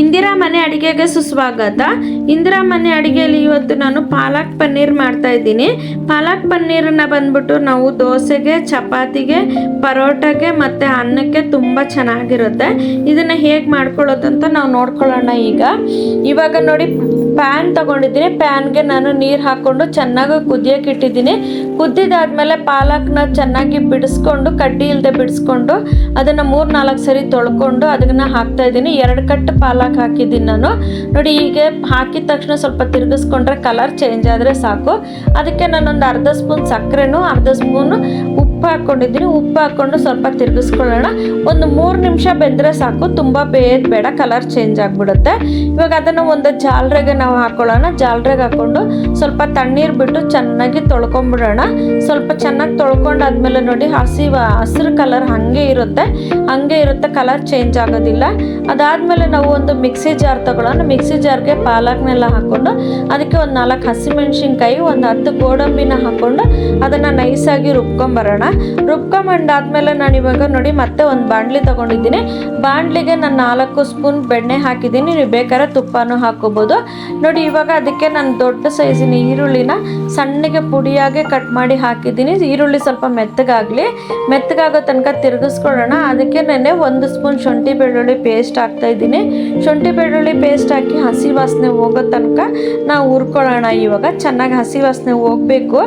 ಇಂದಿರಾ ಮನೆ ಅಡಿಗೆಗೆ ಸುಸ್ವಾಗತ. ಇಂದಿರಾ ಮನೆ ಅಡಿಗೆಯಲ್ಲಿ ಇವತ್ತು ನಾನು ಪಾಲಕ್ ಪನ್ನೀರ್ ಮಾಡ್ತಾ ಇದ್ದೀನಿ. ಪಾಲಕ್ ಪನ್ನೀರನ್ನ ಬಂದ್ಬಿಟ್ಟು ನಾವು ದೋಸೆಗೆ, ಚಪಾತಿಗೆ, ಪರೋಟಗೆ ಮತ್ತು ಅನ್ನಕ್ಕೆ ತುಂಬ ಚೆನ್ನಾಗಿರುತ್ತೆ. ಇದನ್ನು ಹೇಗೆ ಮಾಡ್ಕೊಳ್ಳೋದು ಅಂತ ನಾವು ನೋಡ್ಕೊಳ್ಳೋಣ. ಇವಾಗ ನೋಡಿ, ಪ್ಯಾನ್ ತಗೊಂಡಿದ್ದೀನಿ. ಪ್ಯಾನ್ಗೆ ನಾನು ನೀರು ಹಾಕ್ಕೊಂಡು ಚೆನ್ನಾಗಿ ಕುದಿಯೋಕೆ ಇಟ್ಟಿದ್ದೀನಿ. ಕುದ್ದಿದಾದ್ಮೇಲೆ ಪಾಲಕ್ನ ಚೆನ್ನಾಗಿ ಬಿಡಿಸ್ಕೊಂಡು, ಕಡ್ಡಿ ಇಲ್ಲದೆ ಬಿಡಿಸ್ಕೊಂಡು, ಅದನ್ನು 3-4 ಸರಿ ತೊಳ್ಕೊಂಡು ಅದನ್ನು ಹಾಕ್ತಾ ಇದ್ದೀನಿ. 2 ಕಟ್ಟು ಪಾಲಕ್ ಹಾಕಿದ್ದೀನಿ ನಾನು. ನೋಡಿ, ಹೀಗೆ ಹಾಕಿದ ತಕ್ಷಣ ಸ್ವಲ್ಪ ತಿರುಗಿಸ್ಕೊಂಡ್ರೆ ಕಲರ್ ಚೇಂಜ್ ಆದರೆ ಸಾಕು. ಅದಕ್ಕೆ ನಾನೊಂದು ಅರ್ಧ ಸ್ಪೂನ್ ಸಕ್ಕರೆನೂ, ಅರ್ಧ ಸ್ಪೂನು ಉಪ್ಪು ಹಾಕ್ಕೊಂಡಿದ್ದೀನಿ. ಉಪ್ಪು ಹಾಕ್ಕೊಂಡು ಸ್ವಲ್ಪ ತಿರುಗಿಸ್ಕೊಳ್ಳೋಣ. ಒಂದು 3 ನಿಮಿಷ ಬೆಂದರೆ ಸಾಕು, ತುಂಬ ಬೇಯೋದು ಬೇಡ, ಕಲರ್ ಚೇಂಜ್ ಆಗಿಬಿಡುತ್ತೆ. ಇವಾಗ ಅದನ್ನು ಒಂದು ಜಾಲರೆಗೆ ನಾವು ಹಾಕೊಳ್ಳೋಣ. ಜಾಲರೆಗೆ ಹಾಕ್ಕೊಂಡು ಸ್ವಲ್ಪ ತಣ್ಣೀರು ಬಿಟ್ಟು ಚೆನ್ನಾಗಿ ತೊಳ್ಕೊಂಬಿಡೋಣ. ಸ್ವಲ್ಪ ಚೆನ್ನಾಗಿ ತೊಳ್ಕೊಂಡಾದ್ಮೇಲೆ ನೋಡಿ, ಹಸಿರು ಕಲರ್ ಹಾಗೆ ಇರುತ್ತೆ, ಕಲರ್ ಚೇಂಜ್ ಆಗೋದಿಲ್ಲ. ಅದಾದಮೇಲೆ ನಾವು ಒಂದು ಮಿಕ್ಸಿ ಜಾರ್ ತಗೊಳ್ಳೋಣ. ಮಿಕ್ಸಿ ಜಾರ್ಗೆ ಪಾಲಕ್ನೆಲ್ಲ ಹಾಕ್ಕೊಂಡು ಅದಕ್ಕೆ ಒಂದು 4 ಹಸಿಮೆಣ್ಸಿನ್ಕಾಯಿ, ಒಂದು 10 ಗೋಡಂಬಿನ ಹಾಕ್ಕೊಂಡು ಅದನ್ನು ನೈಸಾಗಿ ರುಬ್ಕೊಂಬರೋಣ. ರುಬ್ಕೊಂಬಂದಾದ್ಮೇಲೆ ನಾನು ಇವಾಗ ನೋಡಿ ಮತ್ತೆ ಒಂದು ಬಾಣಲಿ ತೊಗೊಂಡಿದ್ದೀನಿ. ಬಾಣಲಿಗೆ ನಾನು 4 ಸ್ಪೂನ್ ಬೆಣ್ಣೆ ಹಾಕಿದ್ದೀನಿ. ನೀವು ಬೇಕಾದ್ರೆ ತುಪ್ಪನೂ ಹಾಕೋಬೋದು. ನೋಡಿ, ಇವಾಗ ಅದಕ್ಕೆ ನಾನು ದೊಡ್ಡ ಸೈಜಿನ ಈರುಳ್ಳಿನ ಸಣ್ಣಗೆ ಪುಡಿಯಾಗಿ ಕಟ್ ಮಾಡಿ ಹಾಕಿದ್ದೀನಿ. ಈರುಳ್ಳಿ ಸ್ವಲ್ಪ ಮೆತ್ತಗಾಗೋ ತನಕ ತಿರುಗಿಸ್ಕೊಳ್ಳೋಣ. ಅದಕ್ಕೆ ನಾನು 1 ಸ್ಪೂನ್ ಶುಂಠಿ ಬೆಳ್ಳುಳ್ಳಿ ಪೇಸ್ಟ್ ಹಾಕ್ತಾ ಇದ್ದೀನಿ. ಶುಂಠಿ ಬೆಳ್ಳುಳ್ಳಿ ಪೇಸ್ಟ್ ಹಾಕಿ ಹಸಿ ವಾಸನೆ ಹೋಗೋ ತನಕ ನಾವು ಹುರ್ಕೊಳ್ಳೋಣ. ಇವಾಗ ಚೆನ್ನಾಗಿ ಹಸಿ ವಾಸನೆ ಹೋಗಬೇಕು.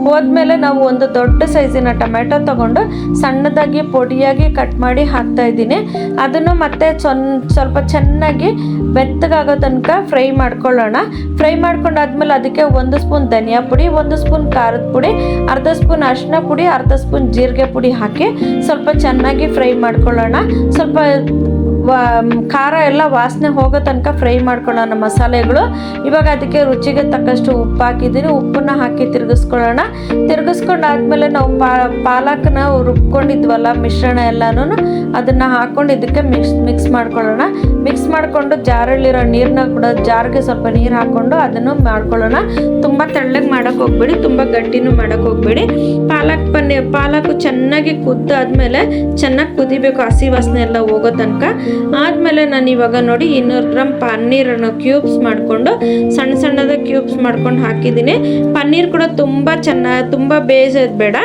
ಹೋದ್ಮೇಲೆ ನಾವು ಒಂದು ದೊಡ್ಡ ಸೈಜಿನ ಟೊಮೆಟೊ ತಗೊಂಡು ಸಣ್ಣದಾಗಿ ಪೊಡಿಯಾಗಿ ಕಟ್ ಮಾಡಿ ಹಾಕ್ತಾ ಇದ್ದೀನಿ. ಅದನ್ನು ಮತ್ತೆ ಸ್ವಲ್ಪ ಚೆನ್ನಾಗಿ ಮೆತ್ತಗಾಗೋ ತನಕ ಫ್ರೈ ಮಾಡ್ಕೊಳ್ಳೋಣ. ಫ್ರೈ ಮಾಡ್ಕೊಂಡಾದ್ಮೇಲೆ ಅದಕ್ಕೆ 1 ಸ್ಪೂನ್ ಧನಿಯಾ ಪುಡಿ, 1 ಸ್ಪೂನ್ ಖಾರದ ಪುಡಿ, ಅರ್ಧ ಸ್ಪೂನ್ ಅರಿಶಿನ ಪುಡಿ, ಅರ್ಧ ಸ್ಪೂನ್ ಜೀರಿಗೆ ಪುಡಿ ಹಾಕಿ ಸ್ವಲ್ಪ ಚೆನ್ನಾಗಿ ಫ್ರೈ ಮಾಡ್ಕೊಳ್ಳೋಣ. ಸ್ವಲ್ಪ ಖಾರ ಎಲ್ಲ ವಾಸನೆ ಹೋಗೋ ತನಕ ಫ್ರೈ ಮಾಡ್ಕೊಳ್ಳೋಣ ಮಸಾಲೆಗಳು. ಇವಾಗ ಅದಕ್ಕೆ ರುಚಿಗೆ ತಕ್ಕಷ್ಟು ಉಪ್ಪು ಹಾಕಿದ್ದೀನಿ. ಉಪ್ಪನ್ನ ಹಾಕಿ ತಿರುಗಿಸ್ಕೊಳ್ಳೋಣ. ತಿರುಗಿಸ್ಕೊಂಡಾದ್ಮೇಲೆ ನಾವು ಪಾಲಕ್ನ ರುಬ್ಕೊಂಡಿದ್ವಲ್ಲ ಮಿಶ್ರಣ ಎಲ್ಲನೂ ಅದನ್ನು ಹಾಕ್ಕೊಂಡು ಇದಕ್ಕೆ ಮಿಕ್ಸ್ ಮಾಡ್ಕೊಳ್ಳೋಣ. ಮಿಕ್ಸ್ ಮಾಡಿಕೊಂಡು ಜಾರಲ್ಲಿರೋ ನೀರನ್ನ ಕೂಡ ಜಾರ್ಗೆ ಸ್ವಲ್ಪ ನೀರು ಹಾಕ್ಕೊಂಡು ಅದನ್ನು ಮಾಡ್ಕೊಳ್ಳೋಣ. ತುಂಬ ತೆಳ್ಳಗೆ ಮಾಡೋಕ್ಕೆ ಹೋಗ್ಬೇಡಿ, ತುಂಬ ಗಟ್ಟಿನೂ ಮಾಡೋಕ್ಕೆ ಹೋಗ್ಬೇಡಿ. ಪಾಲಕು ಚೆನ್ನಾಗಿ ಕುದ್ದಾದ್ಮೇಲೆ ಚೆನ್ನಾಗಿ ಕುದಿಬೇಕು, ಹಸಿ ವಾಸನೆ ಎಲ್ಲ ಹೋಗೋ ತನಕ. ಆದಮೇಲೆ ನಾನು ಇವಾಗ ನೋಡಿ 200 ಗ್ರಾಮ್ ಪನ್ನೀರನ್ನು ಕ್ಯೂಬ್ಸ್ ಮಾಡಿಕೊಂಡು ಸಣ್ಣದ ಕ್ಯೂಬ್ಸ್ ಮಾಡ್ಕೊಂಡು ಹಾಕಿದ್ದೀನಿ. ಪನ್ನೀರ್ ಕೂಡ ತುಂಬ ಬೇಯಿಸೋದು ಬೇಡ,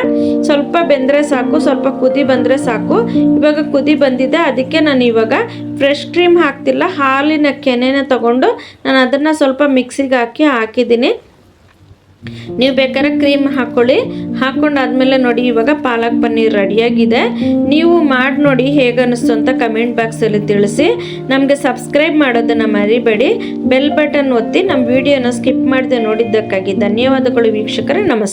ಸ್ವಲ್ಪ ಬೆಂದರೆ ಸಾಕು, ಸ್ವಲ್ಪ ಕುದಿ ಬಂದರೆ ಸಾಕು. ಇವಾಗ ಕುದಿ ಬಂದಿದೆ. ಅದಕ್ಕೆ ನಾನು ಇವಾಗ ಫ್ರೆಶ್ ಕ್ರೀಮ್ ಹಾಕ್ತಿಲ್ಲ, ಹಾಲಿನ ಕೆನೆನ ತಗೊಂಡು ನಾನು ಅದನ್ನು ಸ್ವಲ್ಪ ಮಿಕ್ಸಿಗೆ ಹಾಕಿದ್ದೀನಿ. ನೀವು ಬೇಕಾದ್ರೆ ಕ್ರೀಮ್ ಹಾಕ್ಕೊಂಡಾದ್ಮೇಲೆ ನೋಡಿ, ಇವಾಗ ಪಾಲಕ್ ಪನ್ನೀರ್ ರೆಡಿಯಾಗಿದೆ. ನೀವು ಮಾಡಿ ನೋಡಿ ಹೇಗೆ ಅನ್ನಿಸ್ತು ಅಂತ ಕಮೆಂಟ್ ಬಾಕ್ಸಲ್ಲಿ ತಿಳಿಸಿ. ನಮಗೆ ಸಬ್ಸ್ಕ್ರೈಬ್ ಮಾಡೋದನ್ನು ಮರಿಬೇಡಿ. ಬೆಲ್ ಬಟನ್ ಒತ್ತಿ ನಮ್ಮ ವಿಡಿಯೋನ ಸ್ಕಿಪ್ ಮಾಡದೆ ನೋಡಿದ್ದಕ್ಕಾಗಿ ಧನ್ಯವಾದಗಳು ವೀಕ್ಷಕರೇ. ನಮಸ್ಕಾರ.